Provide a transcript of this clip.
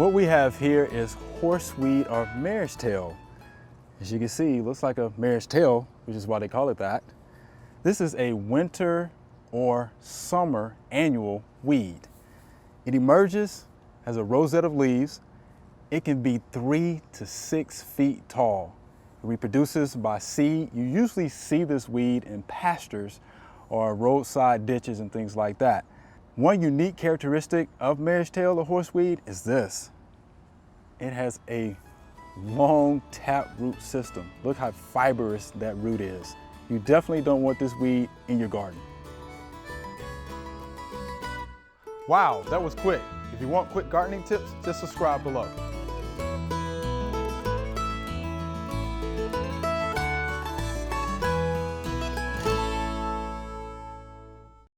What we have here is horseweed or marestail. As you can see, it looks like a mare's tail, which is why they call it that. This is a winter or summer annual weed. It emerges as a rosette of leaves. It can be 3 to 6 feet tall. It reproduces by seed. You usually see this weed in pastures or roadside ditches and things like that. One unique characteristic of marestail or horseweed is this. It has a long taproot system. Look how fibrous that root is. You definitely don't want this weed in your garden. Wow, that was quick. If you want quick gardening tips, just subscribe below.